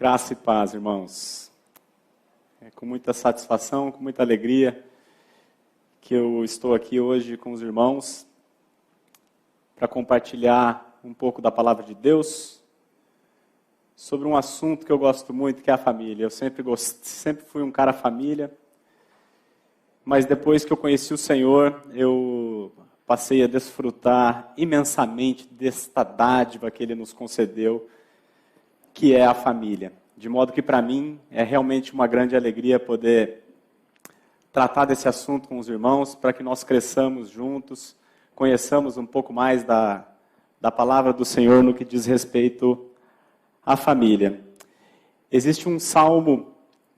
Graça e paz, irmãos. É com muita satisfação, com muita alegria que eu estou aqui hoje com os irmãos para compartilhar um pouco da palavra de Deus sobre um assunto que eu gosto muito, que é a família. Eu sempre fui um cara família, mas depois que eu conheci o Senhor, eu passei a desfrutar imensamente desta dádiva que Ele nos concedeu, que é a família. De modo que, para mim, é realmente uma grande alegria poder tratar desse assunto com os irmãos, para que nós cresçamos juntos, conheçamos um pouco mais da palavra do Senhor no que diz respeito à família. Existe um salmo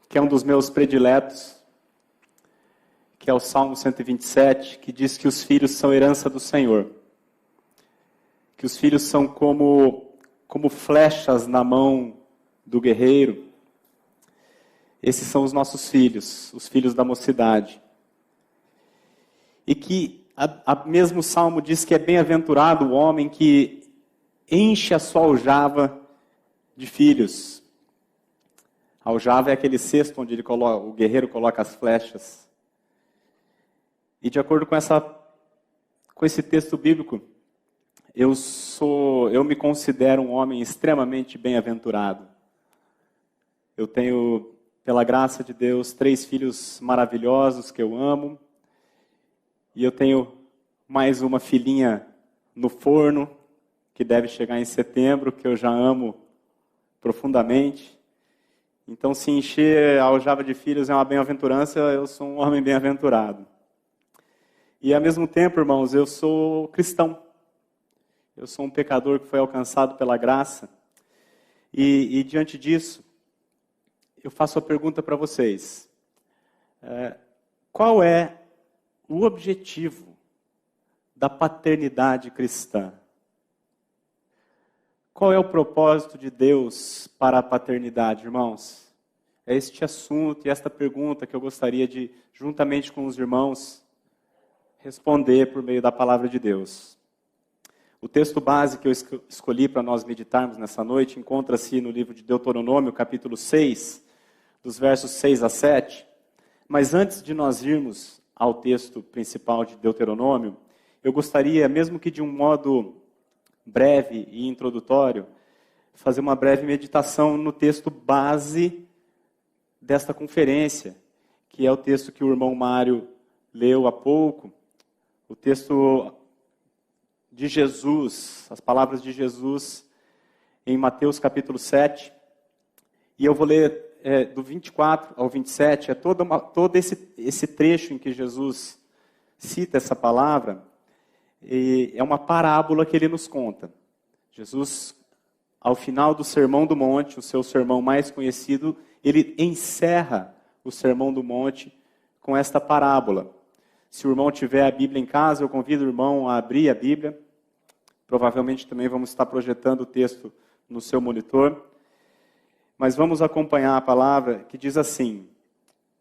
que é um dos meus prediletos, que é o Salmo 127, que diz que os filhos são herança do Senhor. Que os filhos são como flechas na mão do guerreiro. Esses são os nossos filhos, os filhos da mocidade. E que a mesmo Salmo diz que é bem-aventurado o homem que enche a sua aljava de filhos. A aljava é aquele cesto onde o guerreiro coloca as flechas. E de acordo com esse texto bíblico, eu me considero um homem extremamente bem-aventurado. Eu tenho, pela graça de Deus, 3 filhos maravilhosos que eu amo. E eu tenho mais uma filhinha no forno, que deve chegar em setembro, que eu já amo profundamente. Então, se encher a aljava de filhos é uma bem-aventurança, eu sou um homem bem-aventurado. E, ao mesmo tempo, irmãos, eu sou cristão. Eu sou um pecador que foi alcançado pela graça. E diante disso, eu faço a pergunta para vocês. Qual é o objetivo da paternidade cristã? Qual é o propósito de Deus para a paternidade, irmãos? É este assunto e esta pergunta que eu gostaria de, juntamente com os irmãos, responder por meio da palavra de Deus. O texto base que eu escolhi para nós meditarmos nessa noite encontra-se no livro de Deuteronômio, capítulo 6, dos versos 6 a 7. Mas antes de nós irmos ao texto principal de Deuteronômio, eu gostaria, mesmo que de um modo breve e introdutório, fazer uma breve meditação no texto base desta conferência, que é o texto que o irmão Mário leu há pouco, o texto de Jesus, as palavras de Jesus em Mateus capítulo 7, e eu vou ler do 24 ao 27, é todo esse trecho em que Jesus cita essa palavra, e é uma parábola que ele nos conta. Jesus, ao final do Sermão do Monte, o seu sermão mais conhecido, ele encerra o Sermão do Monte com esta parábola. Se o irmão tiver a Bíblia em casa, eu convido o irmão a abrir a Bíblia. Provavelmente também vamos estar projetando o texto no seu monitor. Mas vamos acompanhar a palavra que diz assim.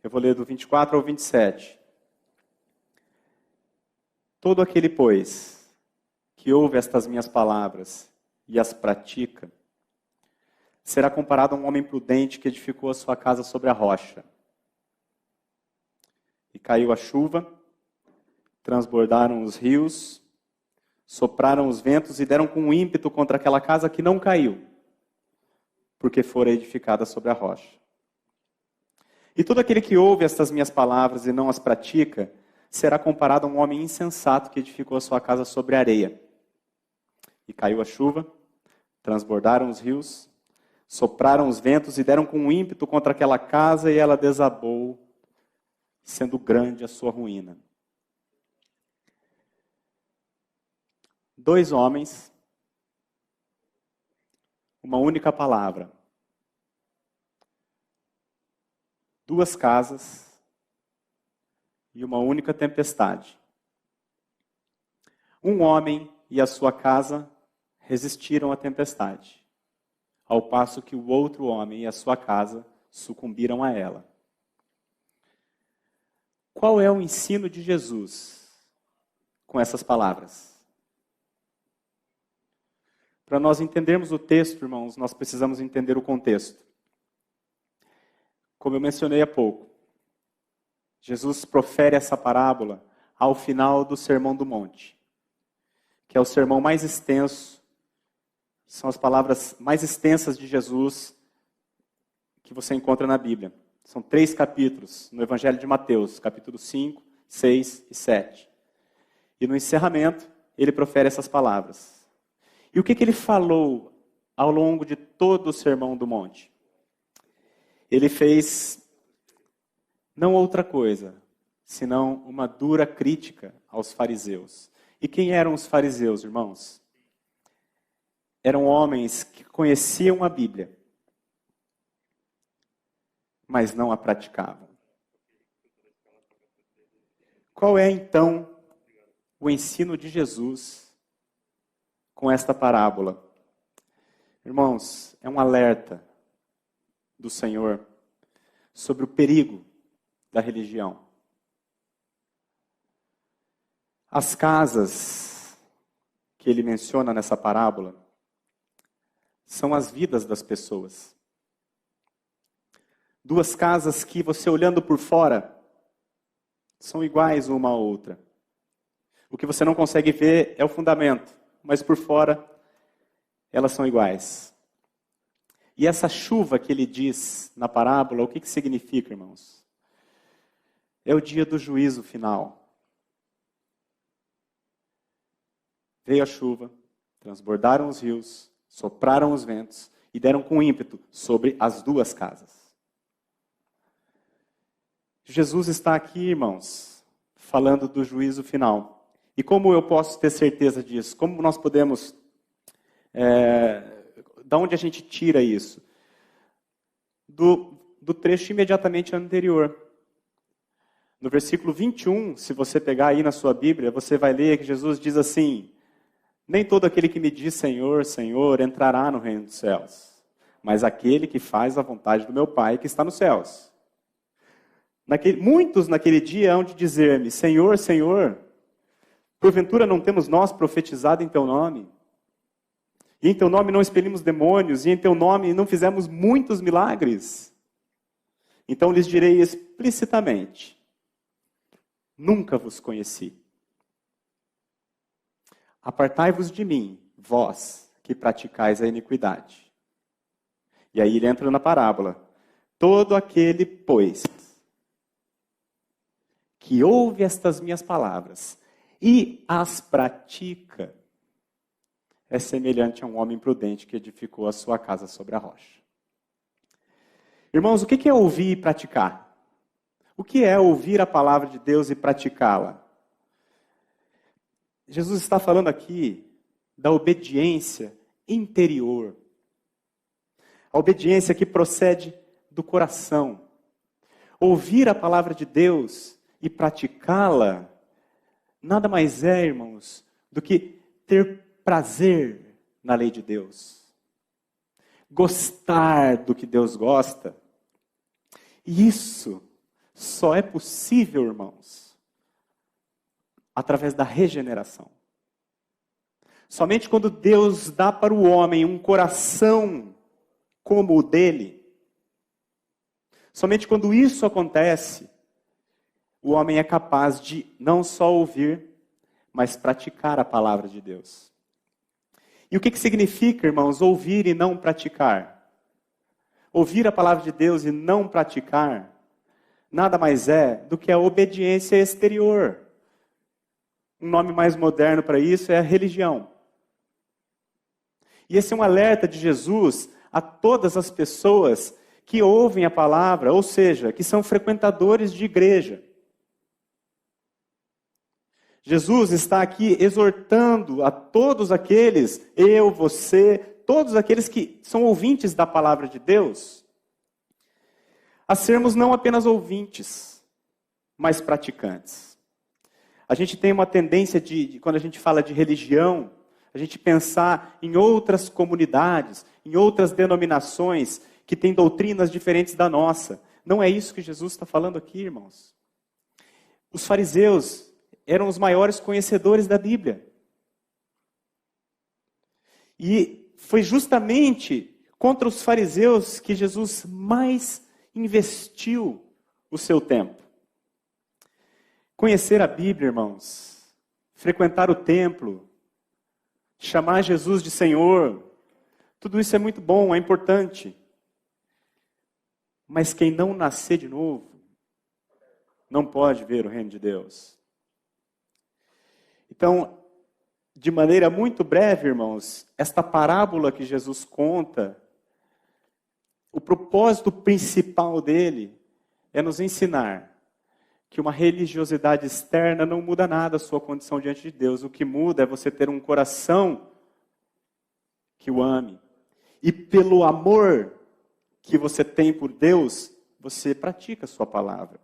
Eu vou ler do 24 ao 27. Todo aquele, pois, que ouve estas minhas palavras e as pratica, será comparado a um homem prudente que edificou a sua casa sobre a rocha. E caiu a chuva, transbordaram os rios, sopraram os ventos e deram com ímpeto contra aquela casa que não caiu, porque fora edificada sobre a rocha. E todo aquele que ouve estas minhas palavras e não as pratica, será comparado a um homem insensato que edificou a sua casa sobre a areia. E caiu a chuva, transbordaram os rios, sopraram os ventos e deram com ímpeto contra aquela casa e ela desabou, sendo grande a sua ruína. 2 homens, uma única palavra. 2 casas e uma única tempestade. Um homem e a sua casa resistiram à tempestade, ao passo que o outro homem e a sua casa sucumbiram a ela. Qual é o ensino de Jesus com essas palavras? Para nós entendermos o texto, irmãos, nós precisamos entender o contexto. como eu mencionei há pouco, Jesus profere essa parábola ao final do Sermão do Monte, que é o sermão mais extenso, são as palavras mais extensas de Jesus que você encontra na Bíblia. São 3 capítulos no Evangelho de Mateus, capítulo 5, 6 e 7. E no encerramento, ele profere essas palavras. E o que ele falou ao longo de todo o Sermão do Monte? Ele fez não outra coisa, senão uma dura crítica aos fariseus. E quem eram os fariseus, irmãos? Eram homens que conheciam a Bíblia, mas não a praticavam. Qual é, então, o ensino de Jesus com esta parábola? Irmãos, é um alerta do Senhor sobre o perigo da religião. As casas que ele menciona nessa parábola são as vidas das pessoas. 2 casas que você olhando por fora são iguais uma à outra. O que você não consegue ver é o fundamento, mas por fora elas são iguais. E essa chuva que ele diz na parábola, o que significa, irmãos? É o dia do juízo final. Veio a chuva, transbordaram os rios, sopraram os ventos e deram com ímpeto sobre as 2 casas. Jesus está aqui, irmãos, falando do juízo final. E como eu posso ter certeza disso? Como nós podemos... da onde a gente tira isso? Do trecho imediatamente anterior. No versículo 21, se você pegar aí na sua Bíblia, você vai ler que Jesus diz assim: nem todo aquele que me diz Senhor, Senhor, entrará no reino dos céus, mas aquele que faz a vontade do meu Pai que está nos céus. Muitos naquele dia hão de dizer-me, Senhor, Senhor, porventura não temos nós profetizado em teu nome? E em teu nome não expelimos demônios, e em teu nome não fizemos muitos milagres? Então lhes direi explicitamente, nunca vos conheci. Apartai-vos de mim, vós que praticais a iniquidade. E aí ele entra na parábola. Todo aquele, pois, que ouve estas minhas palavras e as pratica, é semelhante a um homem prudente que edificou a sua casa sobre a rocha. Irmãos, o que é ouvir e praticar? O que é ouvir a palavra de Deus e praticá-la? Jesus está falando aqui da obediência interior. A obediência que procede do coração. Ouvir a palavra de Deus e praticá-la, nada mais é, irmãos, do que ter prazer na lei de Deus. Gostar do que Deus gosta. E isso só é possível, irmãos, através da regeneração. Somente quando Deus dá para o homem um coração como o dele, somente quando isso acontece, o homem é capaz de não só ouvir, mas praticar a palavra de Deus. E o que significa, irmãos, ouvir e não praticar? Ouvir a palavra de Deus e não praticar, nada mais é do que a obediência exterior. Um nome mais moderno para isso é a religião. E esse é um alerta de Jesus a todas as pessoas que ouvem a palavra, ou seja, que são frequentadores de igreja. Jesus está aqui exortando a todos aqueles, eu, você, todos aqueles que são ouvintes da palavra de Deus, a sermos não apenas ouvintes, mas praticantes. A gente tem uma tendência quando a gente fala de religião, a gente pensar em outras comunidades, em outras denominações que têm doutrinas diferentes da nossa. Não é isso que Jesus está falando aqui, irmãos. Os fariseus eram os maiores conhecedores da Bíblia. E foi justamente contra os fariseus que Jesus mais investiu o seu tempo. Conhecer a Bíblia, irmãos, frequentar o templo, chamar Jesus de Senhor, tudo isso é muito bom, é importante. Mas quem não nascer de novo, não pode ver o reino de Deus. Então, de maneira muito breve, irmãos, esta parábola que Jesus conta, o propósito principal dele é nos ensinar que uma religiosidade externa não muda nada a sua condição diante de Deus. O que muda é você ter um coração que o ame. E pelo amor que você tem por Deus, você pratica a sua palavra.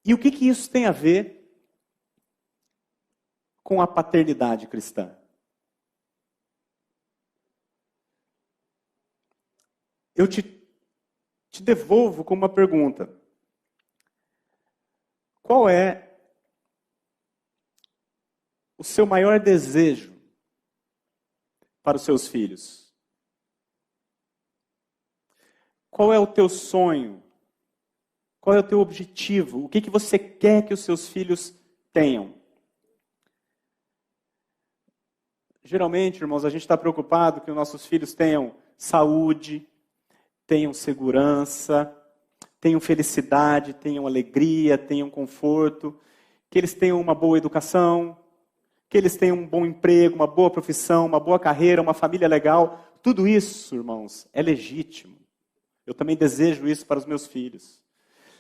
E o que isso tem a ver com a paternidade cristã? Eu te devolvo com uma pergunta. Qual é o seu maior desejo para os seus filhos? Qual é o teu sonho? Qual é o teu objetivo? O que você quer que os seus filhos tenham? Geralmente, irmãos, a gente está preocupado que os nossos filhos tenham saúde, tenham segurança, tenham felicidade, tenham alegria, tenham conforto, que eles tenham uma boa educação, que eles tenham um bom emprego, uma boa profissão, uma boa carreira, uma família legal. Tudo isso, irmãos, é legítimo. Eu também desejo isso para os meus filhos.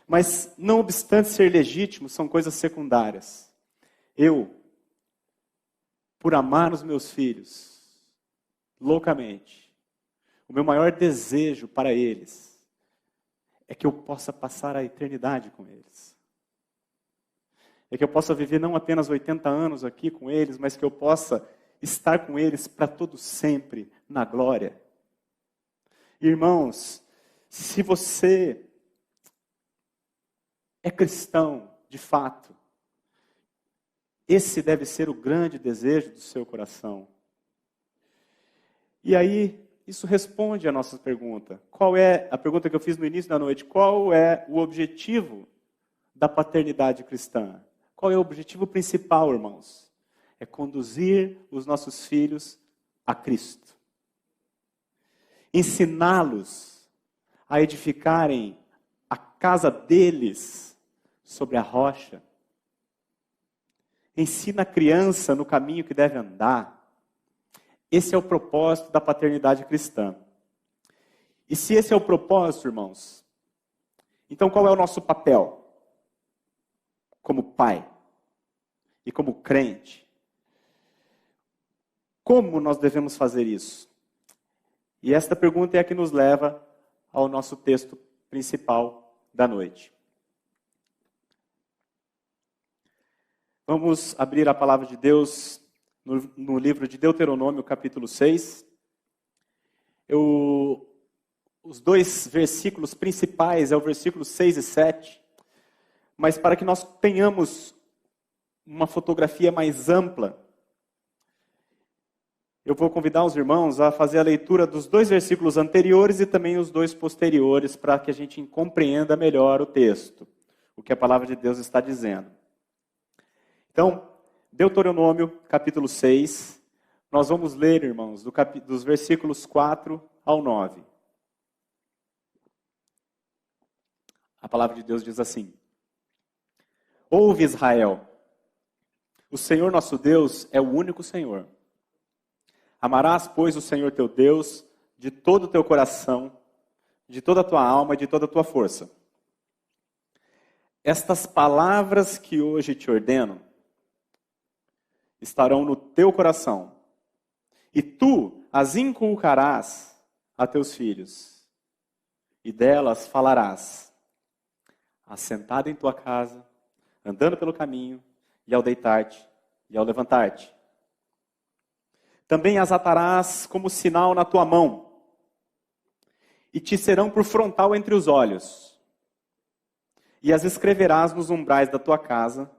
Mas, não obstante ser legítimo, são coisas secundárias. Eu, por amar os meus filhos, loucamente, o meu maior desejo para eles é que eu possa passar a eternidade com eles. É que eu possa viver não apenas 80 anos aqui com eles, mas que eu possa estar com eles para todo sempre, na glória. Irmãos, se você é cristão, de fato, esse deve ser o grande desejo do seu coração. E aí, isso responde à nossa pergunta. Qual é a pergunta que eu fiz no início da noite? Qual é o objetivo da paternidade cristã? Qual é o objetivo principal, irmãos? É conduzir os nossos filhos a Cristo. Ensiná-los a edificarem a casa deles sobre a rocha. Ensina a criança no caminho que deve andar. Esse é o propósito da paternidade cristã. E se esse é o propósito, irmãos, então qual é o nosso papel? Como pai e como crente. Como nós devemos fazer isso? E esta pergunta é a que nos leva ao nosso texto principal da noite. Vamos abrir a palavra de Deus no livro de Deuteronômio, capítulo 6. Os dois versículos principais é o versículo 6 e 7. Mas para que nós tenhamos uma fotografia mais ampla, eu vou convidar os irmãos a fazer a leitura dos dois versículos anteriores e também os dois posteriores, para que a gente compreenda melhor o texto, o que a palavra de Deus está dizendo. Então, Deuteronômio, capítulo 6, nós vamos ler, irmãos, dos versículos 4 ao 9. A palavra de Deus diz assim: Ouve, Israel, o Senhor nosso Deus é o único Senhor. Amarás, pois, o Senhor teu Deus de todo o teu coração, de toda a tua alma e de toda a tua força. Estas palavras que hoje te ordeno estarão no teu coração, e tu as inculcarás a teus filhos, e delas falarás, assentado em tua casa, andando pelo caminho, e ao deitar-te, e ao levantar-te. Também as atarás como sinal na tua mão, e te serão por frontal entre os olhos, e as escreverás nos umbrais da tua casa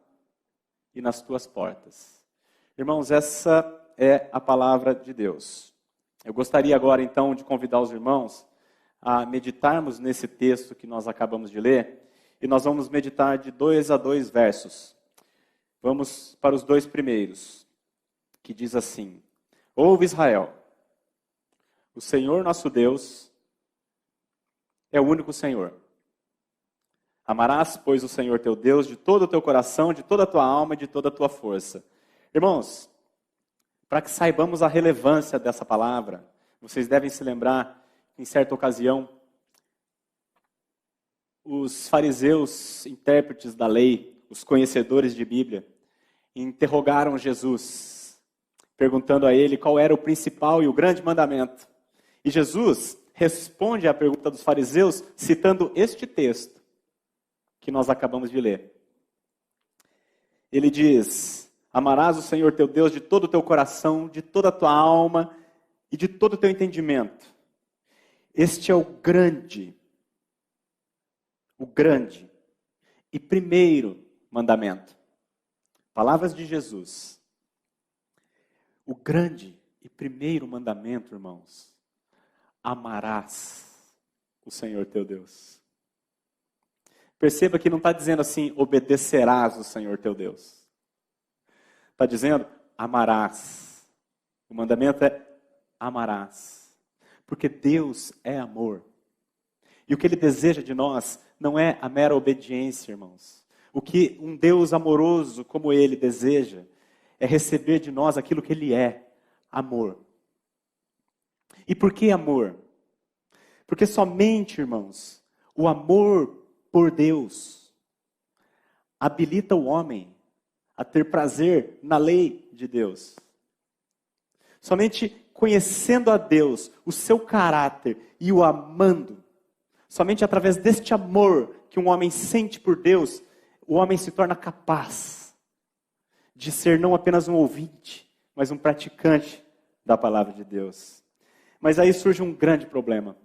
e nas tuas portas. Irmãos, essa é a palavra de Deus. Eu gostaria agora, então, de convidar os irmãos a meditarmos nesse texto que nós acabamos de ler, e nós vamos meditar de 2 a 2 versos. Vamos para os 2 primeiros, que diz assim: Ouve, Israel, o Senhor nosso Deus é o único Senhor. Amarás, pois, o Senhor teu Deus de todo o teu coração, de toda a tua alma e de toda a tua força. Irmãos, para que saibamos a relevância dessa palavra, vocês devem se lembrar que, em certa ocasião, os fariseus, intérpretes da lei, os conhecedores de Bíblia, interrogaram Jesus, perguntando a ele qual era o principal e o grande mandamento. E Jesus responde à pergunta dos fariseus citando este texto que nós acabamos de ler. Ele diz: Amarás o Senhor teu Deus de todo o teu coração, de toda a tua alma e de todo o teu entendimento. Este é o grande e primeiro mandamento. Palavras de Jesus. O grande e primeiro mandamento, irmãos: amarás o Senhor teu Deus. Perceba que não está dizendo assim, obedecerás o Senhor teu Deus. Está dizendo, amarás. O mandamento é amarás. Porque Deus é amor. E o que Ele deseja de nós não é a mera obediência, irmãos. O que um Deus amoroso como Ele deseja é receber de nós aquilo que Ele é, amor. E por que amor? Porque somente, irmãos, o amor por Deus habilita o homem a ter prazer na lei de Deus. Somente conhecendo a Deus, o seu caráter e o amando, somente através deste amor que um homem sente por Deus, o homem se torna capaz de ser não apenas um ouvinte, mas um praticante da palavra de Deus. Mas aí surge um grande problema.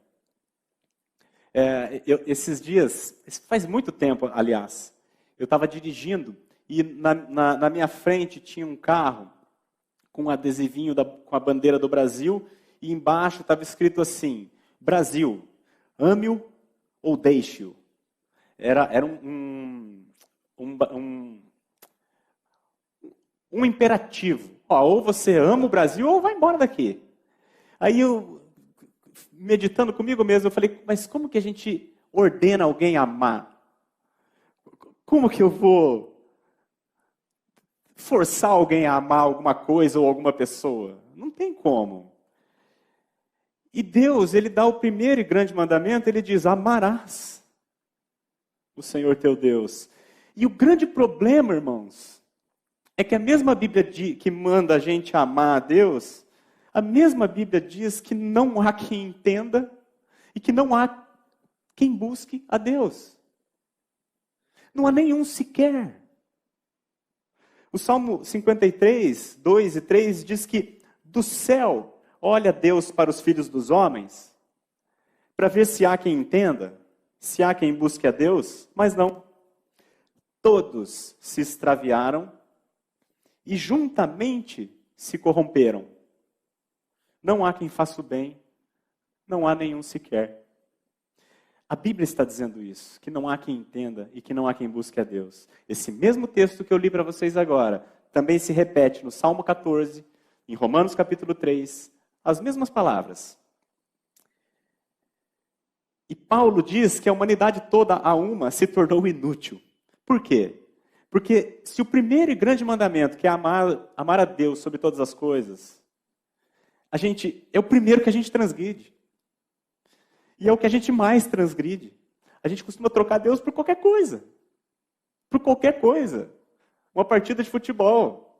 Esses dias, faz muito tempo, aliás, eu estava dirigindo e na minha frente tinha um carro com um adesivinho com a bandeira do Brasil e embaixo estava escrito assim: Brasil, ame-o ou deixe-o. Era um imperativo. Ou você ama o Brasil ou vai embora daqui. Aí eu, meditando comigo mesmo, eu falei, mas como que a gente ordena alguém a amar? Como que eu vou forçar alguém a amar alguma coisa ou alguma pessoa? Não tem como. E Deus, Ele dá o primeiro e grande mandamento, Ele diz, amarás o Senhor teu Deus. E o grande problema, irmãos, é que a mesma Bíblia que manda a gente amar a Deus, a mesma Bíblia diz que não há quem entenda e que não há quem busque a Deus. Não há nenhum sequer. O Salmo 53, 2 e 3 diz que do céu olha Deus para os filhos dos homens para ver se há quem entenda, se há quem busque a Deus, mas não. Todos se extraviaram e juntamente se corromperam. Não há quem faça o bem, não há nenhum sequer. A Bíblia está dizendo isso, que não há quem entenda e que não há quem busque a Deus. Esse mesmo texto que eu li para vocês agora, também se repete no Salmo 14, em Romanos capítulo 3, as mesmas palavras. E Paulo diz que a humanidade toda a uma se tornou inútil. Por quê? Porque se o primeiro e grande mandamento, que é amar a Deus sobre todas as coisas, é o primeiro que a gente transgride. E é o que a gente mais transgride. A gente costuma trocar Deus por qualquer coisa. Por qualquer coisa. Uma partida de futebol.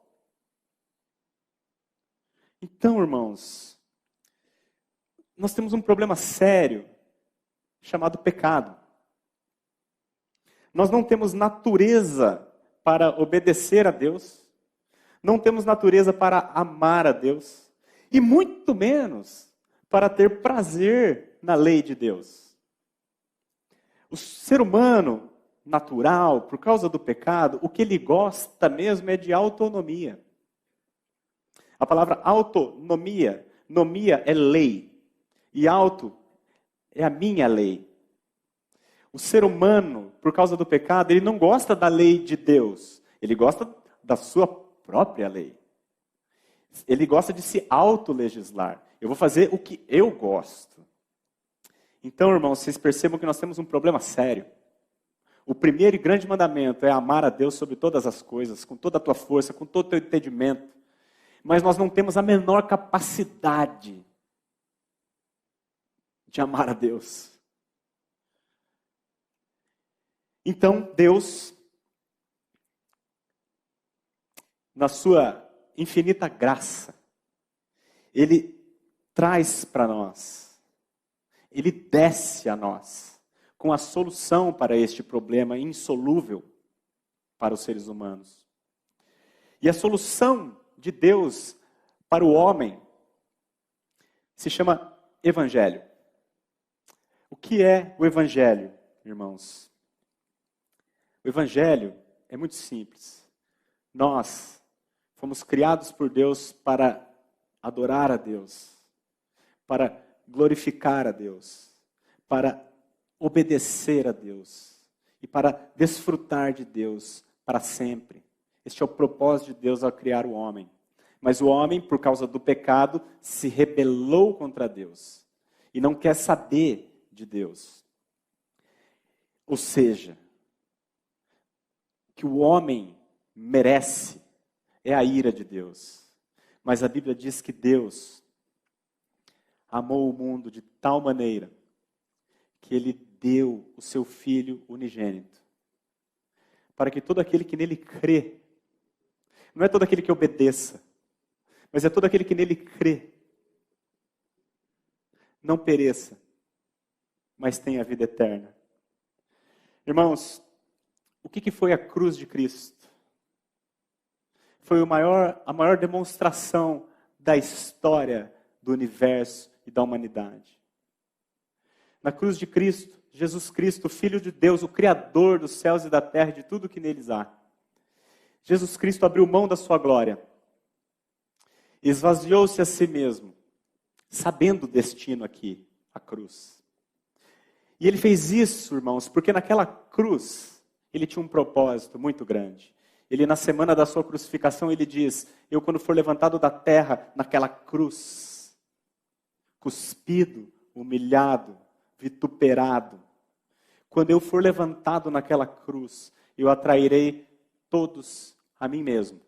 Então, irmãos, nós temos um problema sério chamado pecado. Nós não temos natureza para obedecer a Deus. Não temos natureza para amar a Deus. E muito menos para ter prazer na lei de Deus. O ser humano natural, por causa do pecado, o que ele gosta mesmo é de autonomia. A palavra autonomia, nomia é lei. E auto é a minha lei. O ser humano, por causa do pecado, ele não gosta da lei de Deus. Ele gosta da sua própria lei. Ele gosta de se autolegislar. Eu vou fazer o que eu gosto. Então, irmãos, vocês percebam que nós temos um problema sério. O primeiro e grande mandamento é amar a Deus sobre todas as coisas, com toda a tua força, com todo o teu entendimento. Mas nós não temos a menor capacidade de amar a Deus. Então, Deus, na sua infinita graça, Ele traz para nós, Ele desce a nós, com a solução para este problema insolúvel para os seres humanos. E a solução de Deus para o homem se chama Evangelho. O que é o Evangelho, irmãos? O Evangelho é muito simples. Nós fomos criados por Deus para adorar a Deus, para glorificar a Deus, para obedecer a Deus e para desfrutar de Deus para sempre. Este é o propósito de Deus ao criar o homem. Mas o homem, por causa do pecado, se rebelou contra Deus e não quer saber de Deus. Ou seja, que o homem merece é a ira de Deus. Mas a Bíblia diz que Deus amou o mundo de tal maneira que Ele deu o seu Filho unigênito, para que todo aquele que nele crê, não é todo aquele que obedeça, mas é todo aquele que nele crê, não pereça, mas tenha a vida eterna. Irmãos, o que foi a cruz de Cristo? Foi a maior demonstração da história do universo e da humanidade. Na cruz de Cristo, Jesus Cristo, Filho de Deus, o Criador dos céus e da terra, de tudo que neles há. Jesus Cristo abriu mão da sua glória, esvaziou-se a si mesmo, sabendo o destino aqui, a cruz. E Ele fez isso, irmãos, porque naquela cruz Ele tinha um propósito muito grande. Ele, na semana da sua crucificação, Ele diz: eu, quando for levantado da terra, naquela cruz, cuspido, humilhado, vituperado, quando eu for levantado naquela cruz, eu atrairei todos a mim mesmo.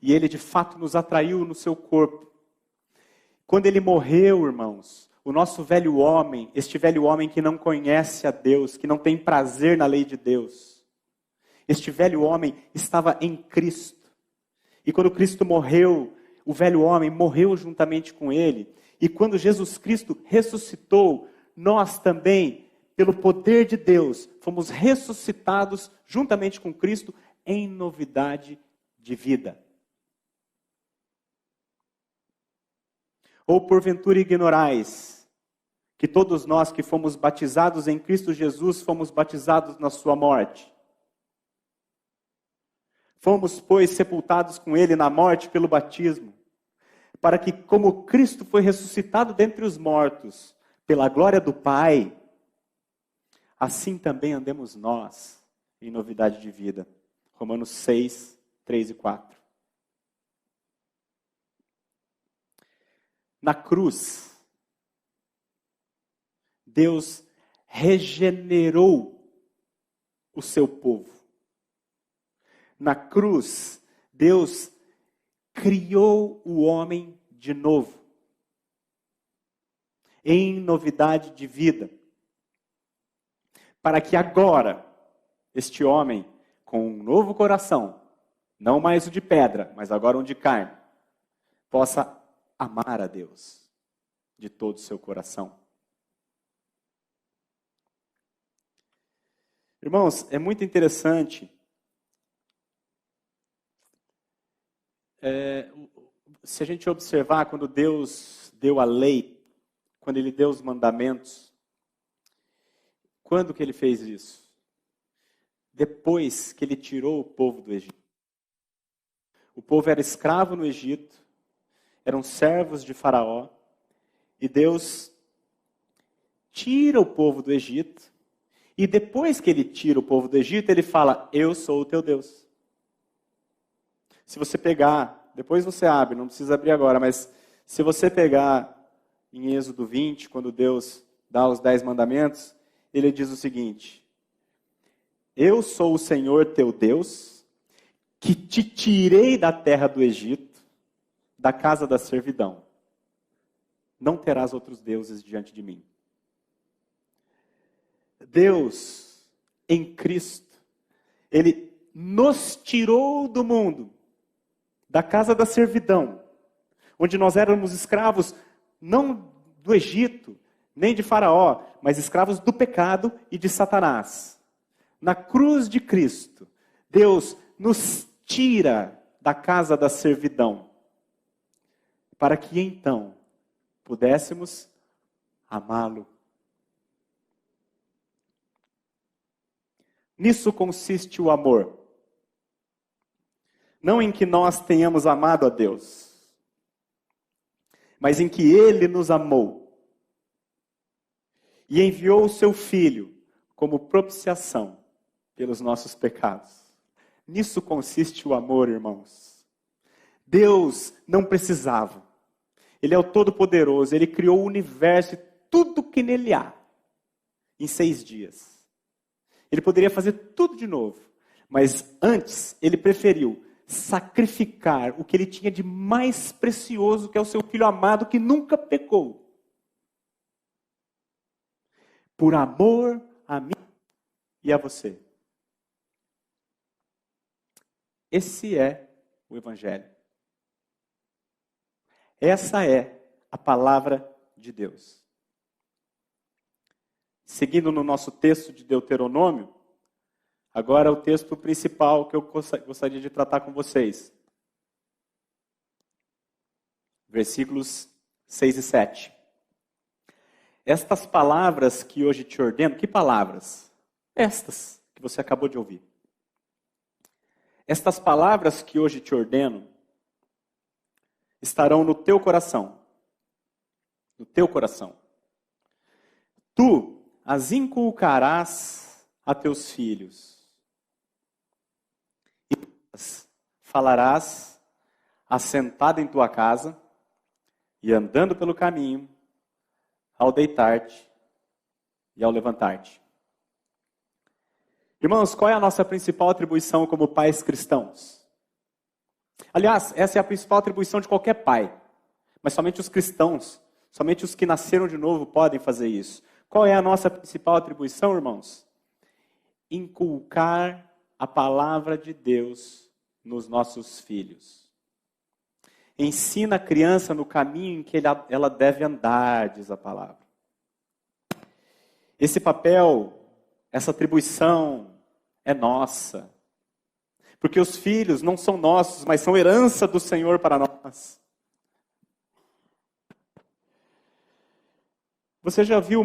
E Ele, de fato, nos atraiu no seu corpo. Quando Ele morreu, irmãos, o nosso velho homem, este velho homem que não conhece a Deus, que não tem prazer na lei de Deus, este velho homem estava em Cristo. E quando Cristo morreu, o velho homem morreu juntamente com Ele. E quando Jesus Cristo ressuscitou, nós também, pelo poder de Deus, fomos ressuscitados juntamente com Cristo em novidade de vida. Ou porventura ignorais que todos nós que fomos batizados em Cristo Jesus, fomos batizados na sua morte. Fomos, pois, sepultados com Ele na morte pelo batismo, para que, como Cristo foi ressuscitado dentre os mortos, pela glória do Pai, assim também andemos nós em novidade de vida. Romanos 6, 3 e 4. Na cruz, Deus regenerou o seu povo. Na cruz, Deus criou o homem de novo, em novidade de vida, para que agora, este homem, com um novo coração, não mais o de pedra, mas agora um de carne, possa amar a Deus de todo o seu coração. Irmãos, é muito interessante se a gente observar quando Deus deu a lei, quando Ele deu os mandamentos, quando que Ele fez isso? Depois que Ele tirou o povo do Egito. O povo era escravo no Egito, eram servos de Faraó, e Deus tira o povo do Egito, e depois que ele tira o povo do Egito, ele fala, eu sou o teu Deus. Se você pegar, depois você abre, não precisa abrir agora, mas se você pegar em Êxodo 20, quando Deus dá os 10 mandamentos, ele diz o seguinte, eu sou o Senhor teu Deus, que te tirei da terra do Egito, da casa da servidão. Não terás outros deuses diante de mim. Deus, em Cristo, Ele nos tirou do mundo, da casa da servidão, onde nós éramos escravos, não do Egito, nem de Faraó, mas escravos do pecado e de Satanás. Na cruz de Cristo, Deus nos tira da casa da servidão, para que então pudéssemos amá-lo. Nisso consiste o amor. Não em que nós tenhamos amado a Deus, mas em que Ele nos amou e enviou o seu Filho como propiciação pelos nossos pecados. Nisso consiste o amor, irmãos. Deus não precisava. Ele é o Todo-Poderoso, Ele criou o universo e tudo que nele há em 6 dias. Ele poderia fazer tudo de novo, mas antes Ele preferiu sacrificar o que Ele tinha de mais precioso, que é o seu Filho amado, que nunca pecou. Por amor a mim e a você. Esse é o Evangelho. Essa é a palavra de Deus. Seguindo no nosso texto de Deuteronômio, agora é o texto principal que eu gostaria de tratar com vocês. Versículos 6 e 7. Estas palavras que hoje te ordeno, que palavras? Estas que você acabou de ouvir. Estas palavras que hoje te ordeno estarão no teu coração. No teu coração. Tu as inculcarás a teus filhos. E as falarás assentado em tua casa e andando pelo caminho, ao deitar-te e ao levantar-te. Irmãos, qual é a nossa principal atribuição como pais cristãos? Aliás, essa é a principal atribuição de qualquer pai. Mas somente os cristãos, somente os que nasceram de novo podem fazer isso. Qual é a nossa principal atribuição, irmãos? Inculcar a palavra de Deus nos nossos filhos. Ensina a criança no caminho em que ela deve andar, diz a palavra. Esse papel, essa atribuição é nossa. Porque os filhos não são nossos, mas são herança do Senhor para nós. Você já viu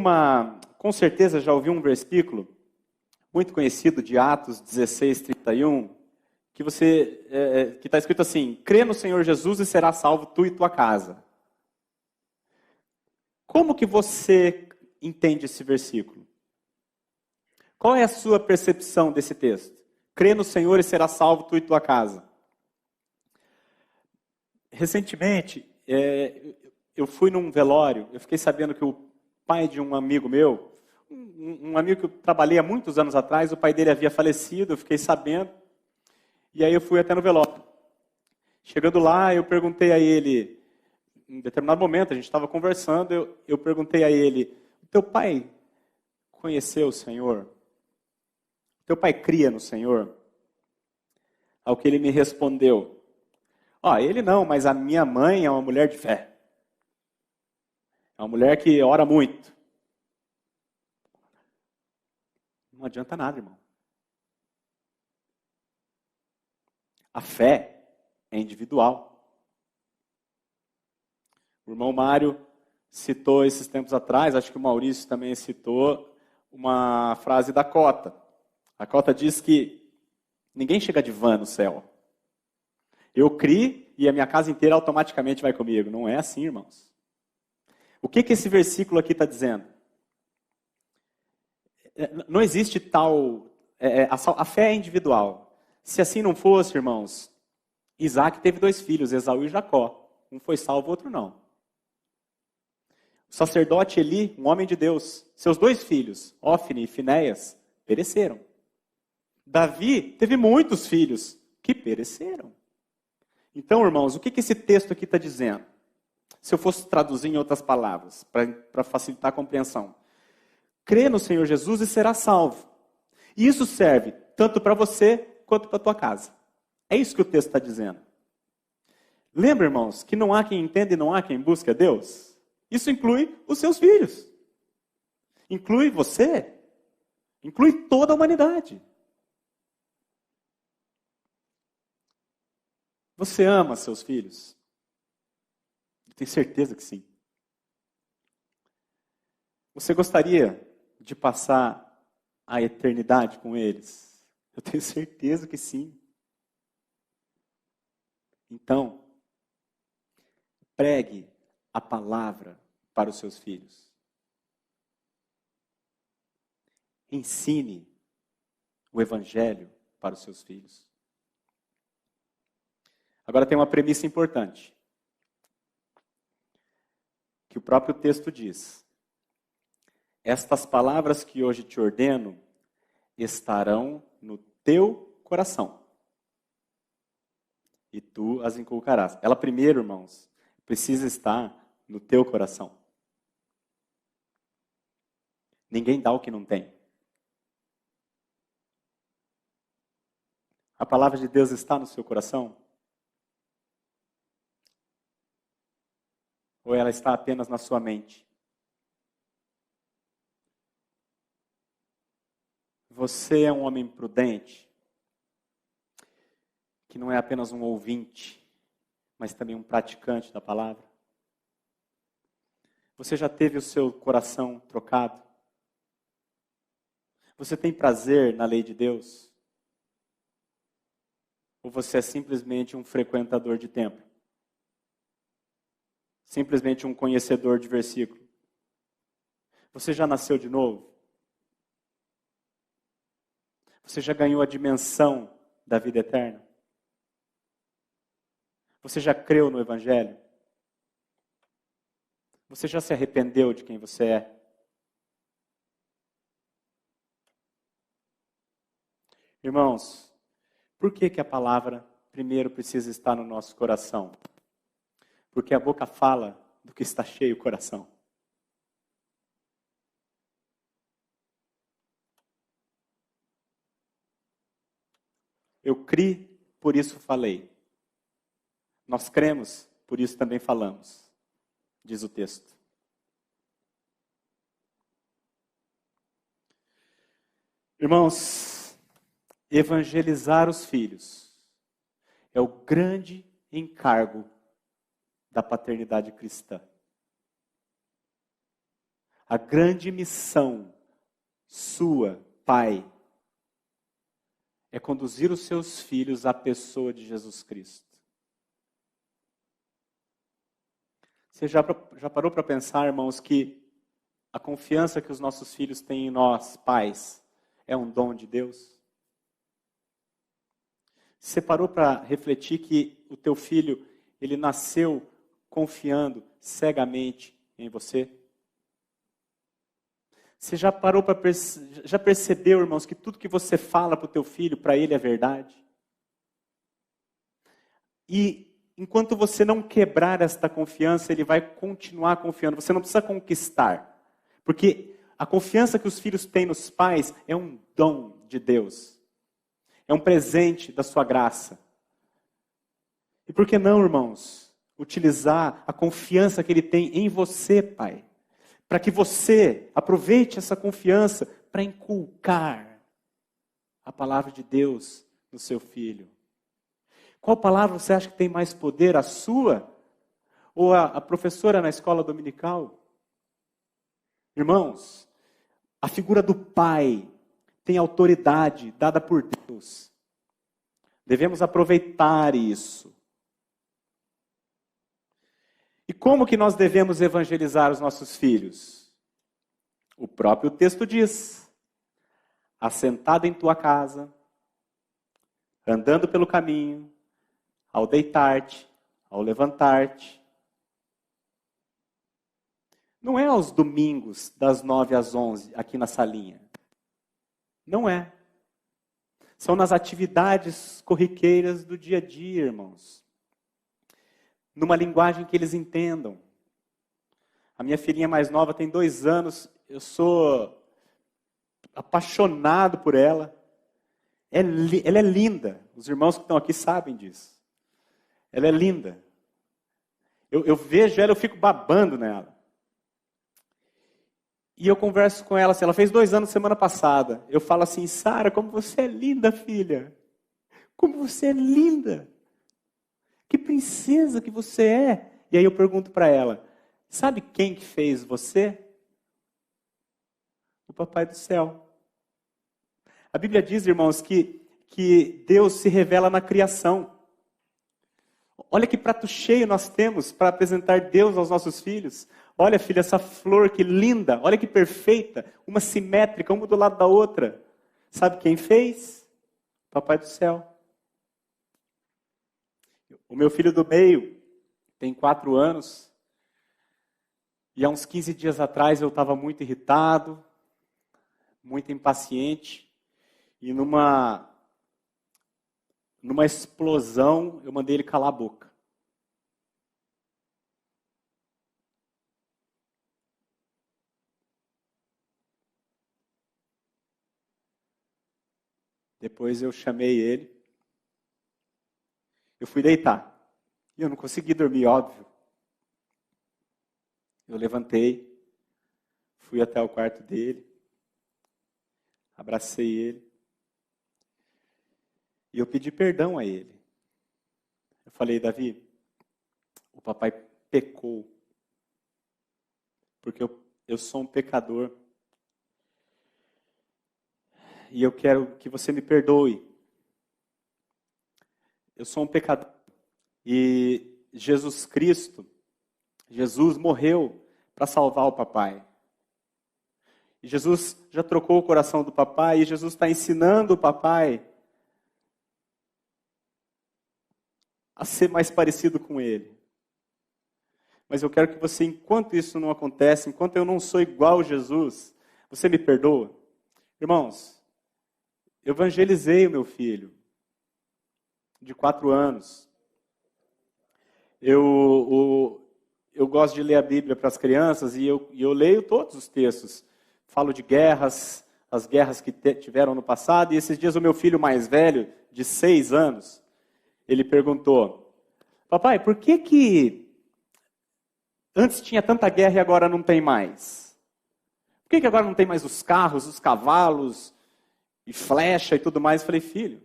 com certeza já ouviu um versículo muito conhecido de Atos 16, 31, que está escrito assim, crê no Senhor Jesus e será salvo tu e tua casa. Como que você entende esse versículo? Qual é a sua percepção desse texto? Crê no Senhor e será salvo tu e tua casa. Recentemente, eu fui num velório, eu fiquei sabendo que o pai de um amigo meu, um amigo que eu trabalhei há muitos anos atrás, o pai dele havia falecido, eu fiquei sabendo, e aí eu fui até no velório. Chegando lá, eu perguntei a ele, em determinado momento, a gente estava conversando, eu perguntei a ele, teu pai conheceu o Senhor? Teu pai cria no Senhor? Ao que ele me respondeu, ele não, mas a minha mãe é uma mulher de fé. É uma mulher que ora muito. Não adianta nada, irmão. A fé é individual. O irmão Mário citou esses tempos atrás, acho que o Maurício também citou, uma frase da Cota. A Cota diz que ninguém chega de van no céu. Eu crio e a minha casa inteira automaticamente vai comigo. Não é assim, irmãos. O que esse versículo aqui está dizendo? Não existe tal... a fé é individual. Se assim não fosse, irmãos, Isaac teve 2 filhos, Esaú e Jacó. Um foi salvo, o outro não. O sacerdote Eli, um homem de Deus, seus 2 filhos, Ofni e Finéias, pereceram. Davi teve muitos filhos que pereceram. Então, irmãos, o que esse texto aqui está dizendo? Se eu fosse traduzir em outras palavras, para facilitar a compreensão. Crê no Senhor Jesus e será salvo. E isso serve tanto para você quanto para a tua casa. É isso que o texto está dizendo. Lembra, irmãos, que não há quem entenda e não há quem busque a Deus? Isso inclui os seus filhos. Inclui você. Inclui toda a humanidade. Você ama seus filhos? Eu tenho certeza que sim. Você gostaria de passar a eternidade com eles? Eu tenho certeza que sim. Então, pregue a palavra para os seus filhos. Ensine o evangelho para os seus filhos. Agora tem uma premissa importante, que o próprio texto diz: estas palavras que hoje te ordeno estarão no teu coração, e tu as inculcarás. Ela primeiro, irmãos, precisa estar no teu coração. Ninguém dá o que não tem. A palavra de Deus está no seu coração? Ou ela está apenas na sua mente? Você é um homem prudente, que não é apenas um ouvinte, mas também um praticante da palavra? Você já teve o seu coração trocado? Você tem prazer na lei de Deus? Ou você é simplesmente um frequentador de templo? Simplesmente um conhecedor de versículo? Você já nasceu de novo? Você já ganhou a dimensão da vida eterna? Você já creu no Evangelho? Você já se arrependeu de quem você é? Irmãos, por que a palavra primeiro precisa estar no nosso coração? Porque a boca fala do que está cheio o coração. Eu criei, por isso falei. Nós cremos, por isso também falamos, diz o texto. Irmãos, evangelizar os filhos é o grande encargo da paternidade cristã. A grande missão sua, pai, é conduzir os seus filhos à pessoa de Jesus Cristo. Você já parou para pensar, irmãos, que a confiança que os nossos filhos têm em nós, pais, é um dom de Deus? Você parou para refletir que o teu filho, ele nasceu confiando cegamente em você? Você já parou para já percebeu, irmãos, que tudo que você fala para o teu filho, para ele é verdade? E enquanto você não quebrar esta confiança, ele vai continuar confiando. Você não precisa conquistar. Porque a confiança que os filhos têm nos pais é um dom de Deus. É um presente da sua graça. E por que não, irmãos, utilizar a confiança que ele tem em você, pai? Para que você aproveite essa confiança para inculcar a palavra de Deus no seu filho. Qual palavra você acha que tem mais poder, a sua ou a professora na escola dominical? Irmãos, a figura do pai tem autoridade dada por Deus. Devemos aproveitar isso. E como que nós devemos evangelizar os nossos filhos? O próprio texto diz: assentado em tua casa, andando pelo caminho, ao deitar-te, ao levantar-te. Não é aos domingos, das 9 às 11, aqui na salinha. Não é. São nas atividades corriqueiras do dia a dia, irmãos. Numa linguagem que eles entendam. A minha filhinha mais nova tem 2 anos, eu sou apaixonado por ela. Ela é linda. Os irmãos que estão aqui sabem disso. Ela é linda. Eu vejo ela, eu fico babando nela. E eu converso com ela, assim, ela fez 2 anos semana passada. Eu falo assim, Sara, como você é linda, filha. Como você é linda. Que princesa que você é. E aí eu pergunto para ela, sabe quem que fez você? O Papai do Céu. A Bíblia diz, irmãos, que Deus se revela na criação. Olha que prato cheio nós temos para apresentar Deus aos nossos filhos. Olha, filha, essa flor que linda, olha que perfeita, uma simétrica, uma do lado da outra. Sabe quem fez? Papai do Céu. O meu filho do meio tem 4 anos. E há uns 15 dias atrás eu estava muito irritado, muito impaciente. E numa explosão, eu mandei ele calar a boca. Depois eu chamei ele. Eu fui deitar. E eu não consegui dormir, óbvio. Eu levantei, fui até o quarto dele, abracei ele. E eu pedi perdão a ele. Eu falei, Davi, o papai pecou. Porque eu sou um pecador. E eu quero que você me perdoe. Eu sou um pecador. E Jesus morreu para salvar o papai. E Jesus já trocou o coração do papai, e Jesus está ensinando o papai a ser mais parecido com ele. Mas eu quero que você, enquanto isso não acontece, enquanto eu não sou igual a Jesus, você me perdoa? Irmãos, eu evangelizei o meu filho, de 4 anos. Eu gosto de ler a Bíblia para as crianças e eu leio todos os textos. Falo de guerras, as guerras que tiveram no passado. E esses dias o meu filho mais velho, de 6 anos, ele perguntou, papai, por que antes tinha tanta guerra e agora não tem mais? Por que agora não tem mais os carros, os cavalos, e flecha e tudo mais? Eu falei, filho,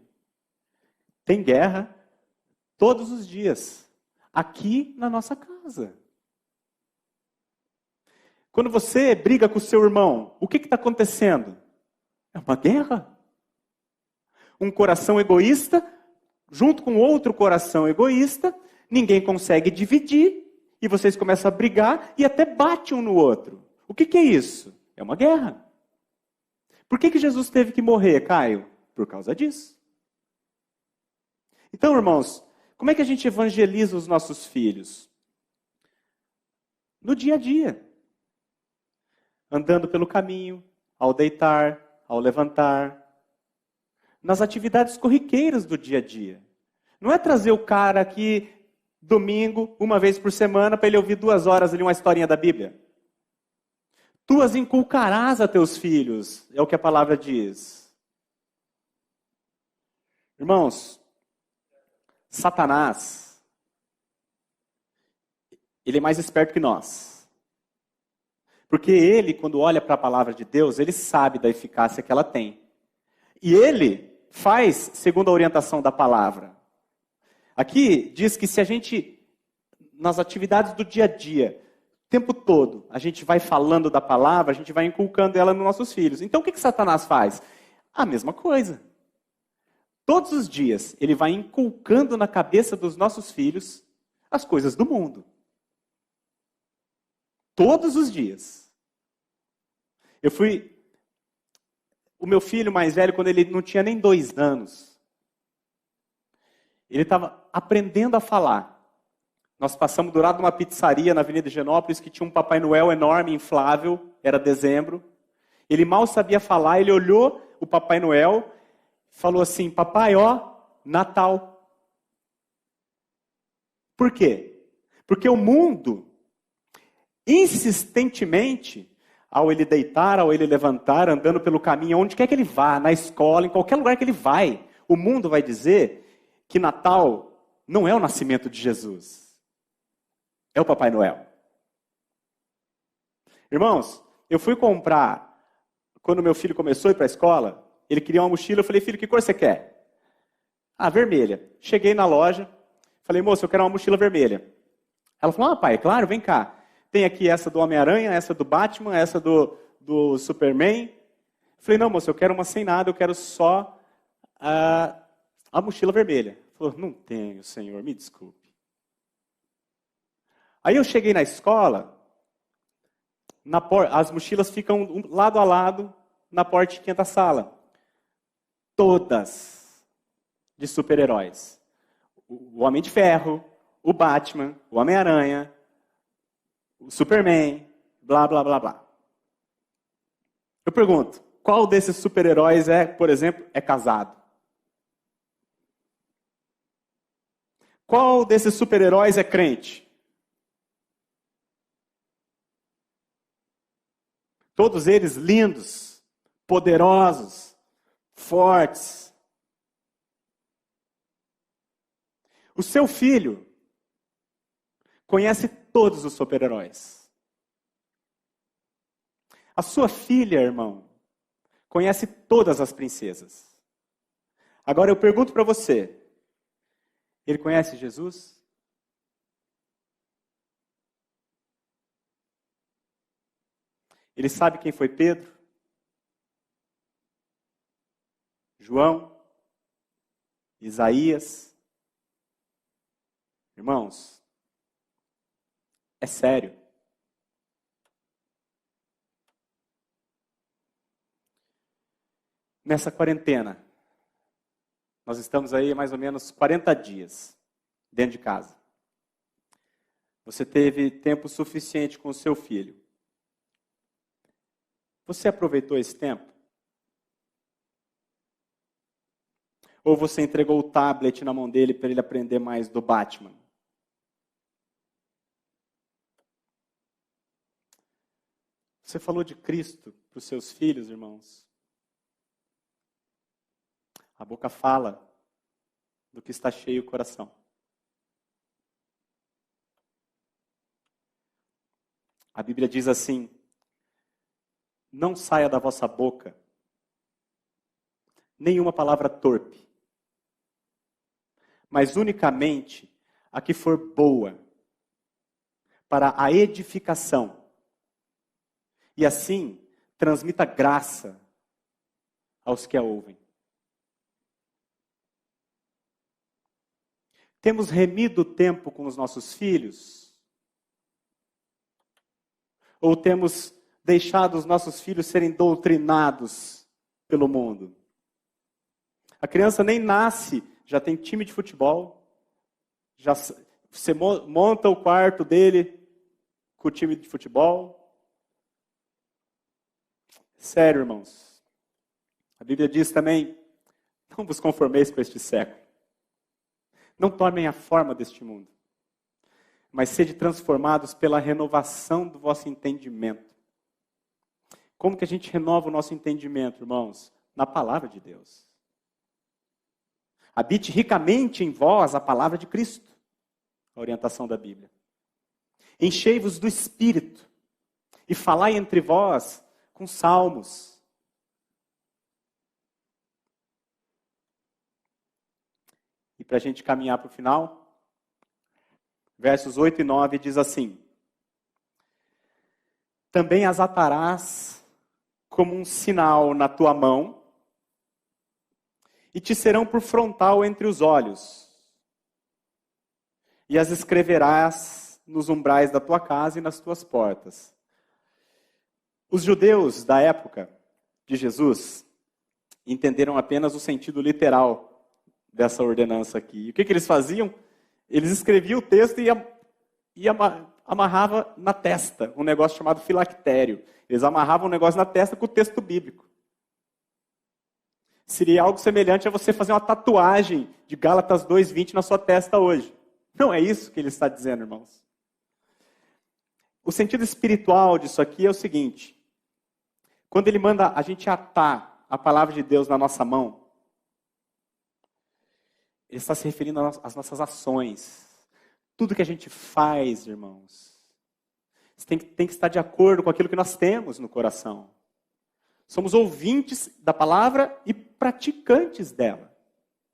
tem guerra todos os dias, aqui na nossa casa. Quando você briga com o seu irmão, o que está acontecendo? É uma guerra. Um coração egoísta, junto com outro coração egoísta, ninguém consegue dividir, e vocês começam a brigar e até batem um no outro. O que é isso? É uma guerra. Por que Jesus teve que morrer, Caio? Por causa disso. Então, irmãos, como é que a gente evangeliza os nossos filhos? No dia a dia. Andando pelo caminho, ao deitar, ao levantar. Nas atividades corriqueiras do dia a dia. Não é trazer o cara aqui, domingo, uma vez por semana, para ele ouvir 2 horas ali uma historinha da Bíblia. Tu as inculcarás a teus filhos, é o que a palavra diz. Irmãos, Satanás, ele é mais esperto que nós. Porque ele, quando olha para a palavra de Deus, ele sabe da eficácia que ela tem. E ele faz segundo a orientação da palavra. Aqui diz que se a gente, nas atividades do dia a dia, o tempo todo, a gente vai falando da palavra, a gente vai inculcando ela nos nossos filhos. Então o que Satanás faz? A mesma coisa. Todos os dias, ele vai inculcando na cabeça dos nossos filhos as coisas do mundo. Todos os dias. o meu filho mais velho, quando ele não tinha nem 2 anos, ele estava aprendendo a falar. Nós passamos do lado de uma pizzaria na Avenida Higienópolis que tinha um Papai Noel enorme, inflável, era dezembro. Ele mal sabia falar, ele olhou o Papai Noel, falou assim, papai, ó, Natal. Por quê? Porque o mundo, insistentemente, ao ele deitar, ao ele levantar, andando pelo caminho, onde quer que ele vá, na escola, em qualquer lugar que ele vai, o mundo vai dizer que Natal não é o nascimento de Jesus. É o Papai Noel. Irmãos, eu fui comprar, quando meu filho começou a ir para a escola, ele queria uma mochila, eu falei, filho, que cor você quer? Ah, vermelha. Cheguei na loja, falei, moça, eu quero uma mochila vermelha. Ela falou, ah, pai, claro, vem cá. Tem aqui essa do Homem-Aranha, essa do Batman, essa do Superman. Falei, não, moça, eu quero uma sem nada, eu quero só a mochila vermelha. Falou, não tenho, senhor, me desculpe. Aí eu cheguei na escola, as mochilas ficam lado a lado na portinha da sala. Todas de super-heróis. O Homem de Ferro, o Batman, o Homem-Aranha, o Superman, blá, blá, blá, blá. Eu pergunto, qual desses super-heróis por exemplo, é casado? Qual desses super-heróis é crente? Todos eles lindos, poderosos, fortes. O seu filho conhece todos os super-heróis. A sua filha, irmão, conhece todas as princesas. Agora eu pergunto para você, ele conhece Jesus? Ele sabe quem foi Pedro? João? Isaías? Irmãos, é sério. Nessa quarentena, nós estamos aí mais ou menos 40 dias dentro de casa. Você teve tempo suficiente com o seu filho. Você aproveitou esse tempo? Ou você entregou o tablet na mão dele para ele aprender mais do Batman? Você falou de Cristo para os seus filhos, irmãos? A boca fala do que está cheio o coração. A Bíblia diz assim, não saia da vossa boca nenhuma palavra torpe, mas unicamente a que for boa, para a edificação. E assim, transmita graça aos que a ouvem. Temos remido o tempo com os nossos filhos? Ou temos deixado os nossos filhos serem doutrinados pelo mundo? A criança nem nasce, já tem time de futebol, já você monta o quarto dele com o time de futebol. Sério, irmãos. A Bíblia diz também, não vos conformeis com este século. Não tomem a forma deste mundo, mas sede transformados pela renovação do vosso entendimento. Como que a gente renova o nosso entendimento, irmãos? Na palavra de Deus. Habite ricamente em vós a palavra de Cristo. A orientação da Bíblia. Enchei-vos do Espírito e falai entre vós com salmos. E para a gente caminhar para o final, versos 8 e 9 diz assim: também as atarás como um sinal na tua mão, e te serão por frontal entre os olhos, e as escreverás nos umbrais da tua casa e nas tuas portas. Os judeus da época de Jesus, entenderam apenas o sentido literal dessa ordenança aqui. E o que eles faziam? Eles escreviam o texto e amarravam na testa um negócio chamado filactério. Eles amarravam um negócio na testa com o texto bíblico. Seria algo semelhante a você fazer uma tatuagem de Gálatas 2:20 na sua testa hoje. Não é isso que ele está dizendo, irmãos. O sentido espiritual disso aqui é o seguinte: quando ele manda a gente atar a palavra de Deus na nossa mão, ele está se referindo às nossas ações. Tudo que a gente faz, irmãos, tem que estar de acordo com aquilo que nós temos no coração. Somos ouvintes da palavra e praticantes dela.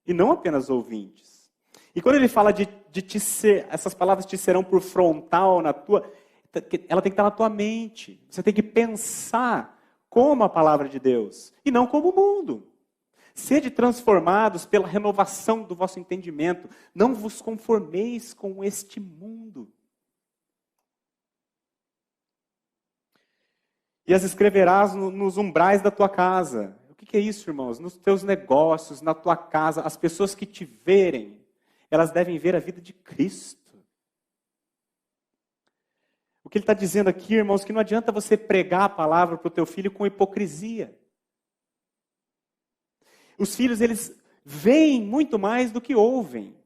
E não apenas ouvintes. E quando ele fala de te ser, essas palavras te serão por frontal na tua, ela tem que estar na tua mente. Você tem que pensar como a palavra de Deus e não como o mundo. Sede transformados pela renovação do vosso entendimento. Não vos conformeis com este mundo. E as escreverás nos umbrais da tua casa. O que é isso, irmãos? Nos teus negócios, na tua casa, as pessoas que te verem, elas devem ver a vida de Cristo. O que ele está dizendo aqui, irmãos, que não adianta você pregar a palavra para o teu filho com hipocrisia. Os filhos, eles veem muito mais do que ouvem.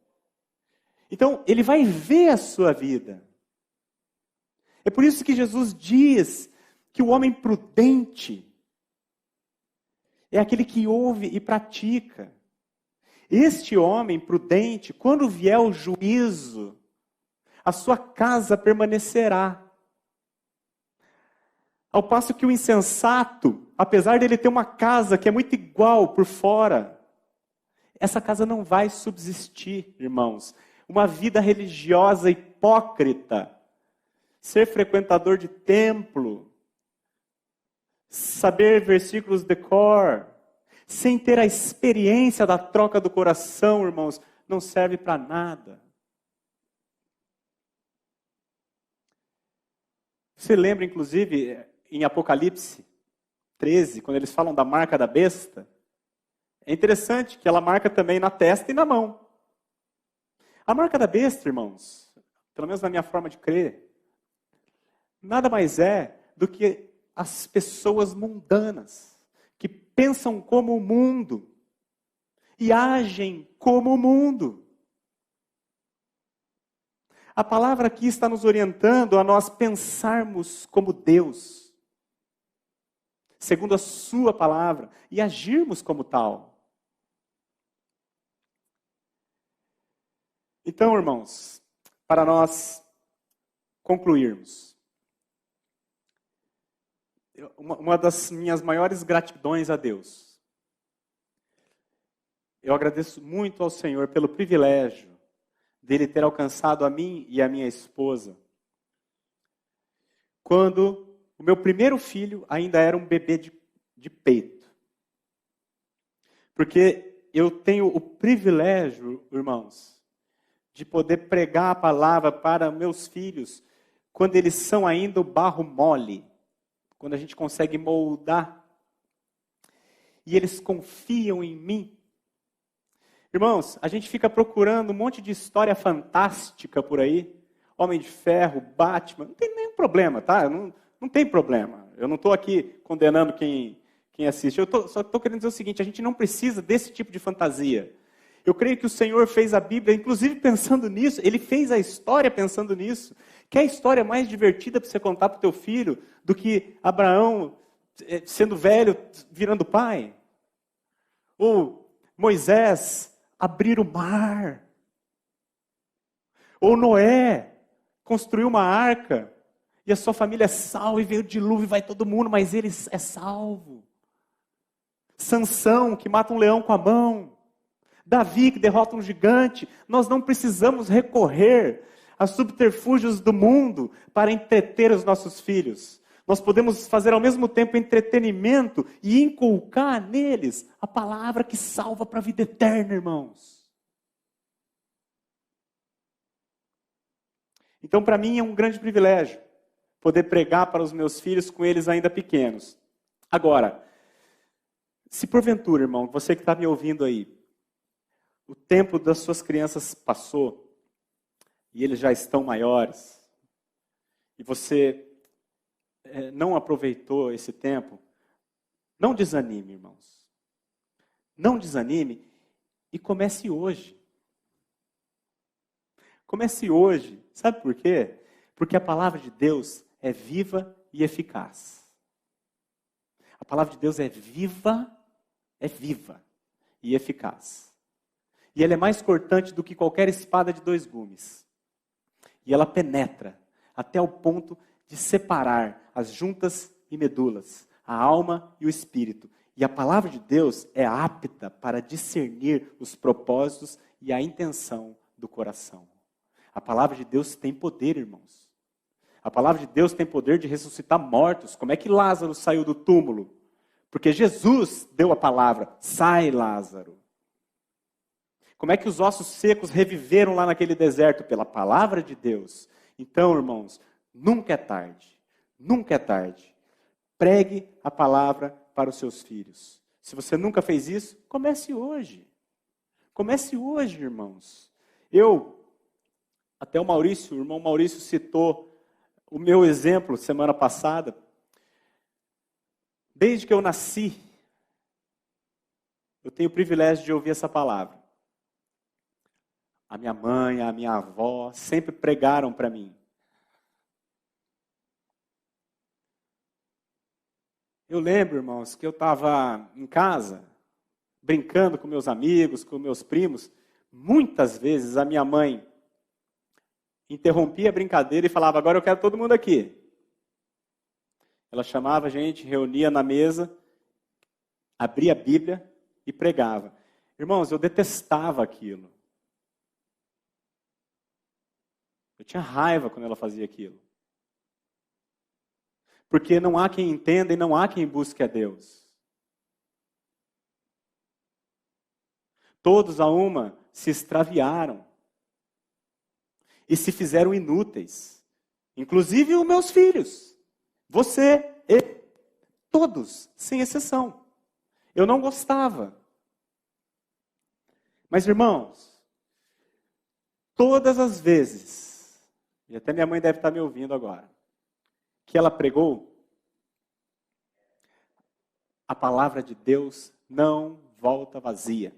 Então, ele vai ver a sua vida. É por isso que Jesus diz que o homem prudente é aquele que ouve e pratica. Este homem prudente, quando vier o juízo, a sua casa permanecerá. Ao passo que o insensato, apesar dele ter uma casa que é muito igual por fora, essa casa não vai subsistir, irmãos. Uma vida religiosa hipócrita, ser frequentador de templo, saber versículos de cor, sem ter a experiência da troca do coração, irmãos, não serve para nada. Você lembra, inclusive, em Apocalipse 13, quando eles falam da marca da besta? É interessante que ela marca também na testa e na mão. A marca da besta, irmãos, pelo menos na minha forma de crer, nada mais é do que as pessoas mundanas, que pensam como o mundo e agem como o mundo. A palavra aqui está nos orientando a nós pensarmos como Deus, segundo a sua palavra, e agirmos como tal. Então, irmãos, para nós concluirmos, uma das minhas maiores gratidões a Deus, eu agradeço muito ao Senhor pelo privilégio dele ter alcançado a mim e a minha esposa, quando o meu primeiro filho ainda era um bebê de peito. Porque eu tenho o privilégio, irmãos, de poder pregar a palavra para meus filhos quando eles são ainda o barro mole, quando a gente consegue moldar. E eles confiam em mim. Irmãos, a gente fica procurando um monte de história fantástica por aí. Homem de Ferro, Batman, não tem nenhum problema, tá? Não tem problema. Eu não estou aqui condenando quem assiste. Só estou querendo dizer o seguinte, a gente não precisa desse tipo de fantasia. Eu creio que o Senhor fez a Bíblia, inclusive pensando nisso, Ele fez a história pensando nisso. Quer história mais divertida para você contar para o teu filho do que Abraão sendo velho, virando pai? Ou Moisés abrir o mar? Ou Noé construiu uma arca e a sua família é salva e veio o dilúvio e vai todo mundo, mas ele é salvo. Sansão que mata um leão com a mão. Davi que derrota um gigante. Nós não precisamos recorrer a subterfúgios do mundo para entreter os nossos filhos. Nós podemos fazer ao mesmo tempo entretenimento e inculcar neles a palavra que salva para a vida eterna, irmãos. Então, para mim, é um grande privilégio poder pregar para os meus filhos com eles ainda pequenos. Agora, Se porventura, irmão, você que está me ouvindo aí, o tempo das suas crianças passou e eles já estão maiores, e você não aproveitou esse tempo, não desanime, irmãos. Não desanime e comece hoje. Comece hoje. Sabe por quê? Porque a palavra de Deus é viva e eficaz. A palavra de Deus é viva e eficaz. E ela é mais cortante do que qualquer espada de 2 gumes. E ela penetra até o ponto de separar as juntas e medulas, a alma e o espírito. E a palavra de Deus é apta para discernir os propósitos e a intenção do coração. A palavra de Deus tem poder, irmãos. A palavra de Deus tem poder de ressuscitar mortos. Como é que Lázaro saiu do túmulo? Porque Jesus deu a palavra, sai Lázaro. Como é que os ossos secos reviveram lá naquele deserto? Pela palavra de Deus. Então, irmãos, nunca é tarde. Nunca é tarde. Pregue a palavra para os seus filhos. Se você nunca fez isso, comece hoje. Comece hoje, irmãos. Até o irmão Maurício citou o meu exemplo semana passada. Desde que eu nasci, eu tenho o privilégio de ouvir essa palavra. A minha mãe, a minha avó sempre pregaram para mim. Eu lembro, irmãos, que eu estava em casa, brincando com meus amigos, com meus primos. Muitas vezes a minha mãe interrompia a brincadeira e falava, agora eu quero todo mundo aqui. Ela chamava a gente, reunia na mesa, abria a Bíblia e pregava. Irmãos, eu detestava aquilo. Eu tinha raiva quando ela fazia aquilo. Porque não há quem entenda e não há quem busque a Deus. Todos a uma se extraviaram. E se fizeram inúteis. Inclusive os meus filhos. Você, ele, todos, sem exceção. Eu não gostava. Mas, irmãos, todas as vezes, e até minha mãe deve estar me ouvindo agora, que ela pregou, a palavra de Deus não volta vazia.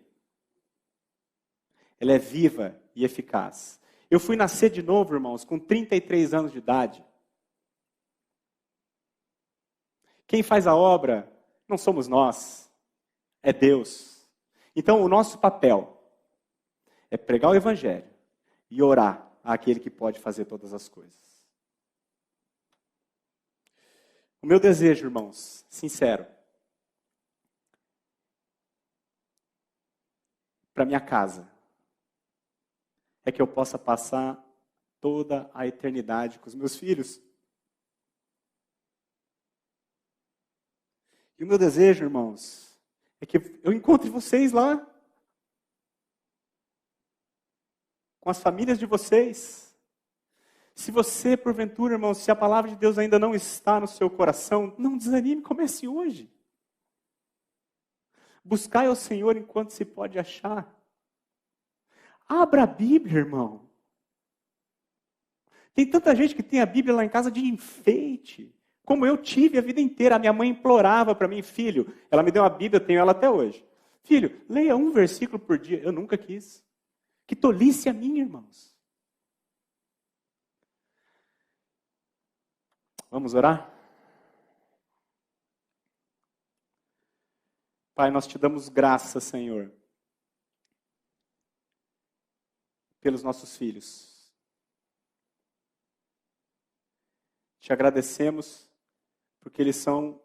Ela é viva e eficaz. Eu fui nascer de novo, irmãos, com 33 anos de idade. Quem faz a obra não somos nós, é Deus. Então, o nosso papel é pregar o Evangelho e orar àquele que pode fazer todas as coisas. O meu desejo, irmãos, sincero, para minha casa, é que eu possa passar toda a eternidade com os meus filhos. E o meu desejo, irmãos, é que eu encontre vocês lá, com as famílias de vocês. Se você, porventura, irmãos, se a palavra de Deus ainda não está no seu coração, não desanime, comece hoje. Buscai ao Senhor enquanto se pode achar. Abra a Bíblia, irmão. Tem tanta gente que tem a Bíblia lá em casa de enfeite. Como eu tive a vida inteira. A minha mãe implorava para mim, filho, ela me deu uma Bíblia, eu tenho ela até hoje. Filho, leia um versículo por dia. Eu nunca quis. Que tolice a minha, irmãos. Vamos orar? Pai, nós te damos graça, Senhor, pelos nossos filhos. Te agradecemos porque eles são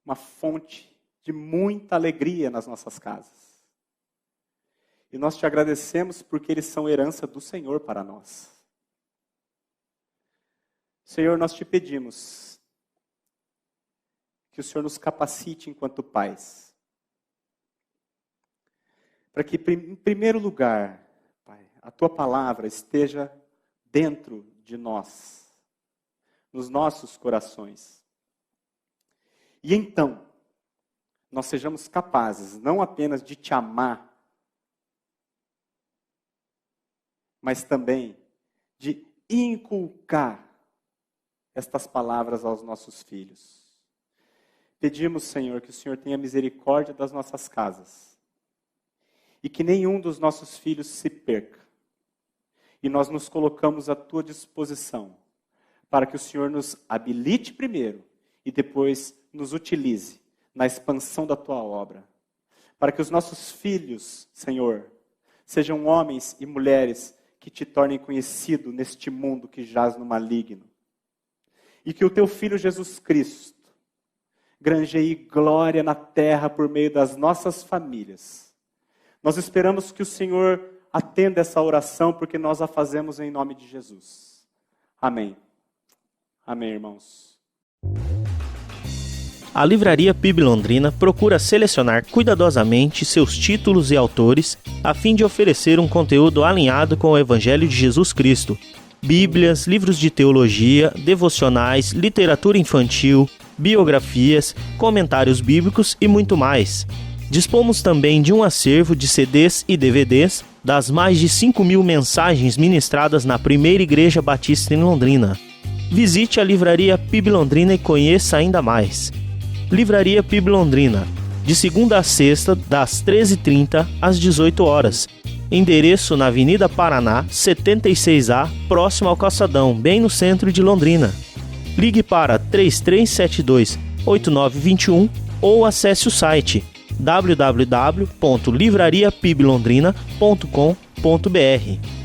uma fonte de muita alegria nas nossas casas. E nós te agradecemos porque eles são herança do Senhor para nós. Senhor, nós te pedimos que o Senhor nos capacite enquanto pais. Para que, em primeiro lugar, Pai, a Tua palavra esteja dentro de nós, nos nossos corações. E então, nós sejamos capazes não apenas de te amar, mas também de inculcar estas palavras aos nossos filhos. Pedimos, Senhor, que o Senhor tenha misericórdia das nossas casas e que nenhum dos nossos filhos se perca. E nós nos colocamos à tua disposição para que o Senhor nos habilite primeiro e depois nos utilize na expansão da tua obra. Para que os nossos filhos, Senhor, sejam homens e mulheres que te tornem conhecido neste mundo que jaz no maligno. E que o teu Filho Jesus Cristo granjeie glória na terra por meio das nossas famílias. Nós esperamos que o Senhor atenda essa oração, porque nós a fazemos em nome de Jesus. Amém. Amém, irmãos. A Livraria PIB Londrina procura selecionar cuidadosamente seus títulos e autores a fim de oferecer um conteúdo alinhado com o Evangelho de Jesus Cristo. Bíblias, livros de teologia, devocionais, literatura infantil, biografias, comentários bíblicos e muito mais. Dispomos também de um acervo de CDs e DVDs das mais de 5.000 mensagens ministradas na Primeira Igreja Batista em Londrina. Visite a Livraria PIB Londrina e conheça ainda mais. Livraria PIB Londrina, de segunda a sexta, das 13h30 às 18 horas. Endereço na Avenida Paraná, 76A, próximo ao Calçadão, bem no centro de Londrina. Ligue para 3372-8921 ou acesse o site www.livrariapiblondrina.com.br.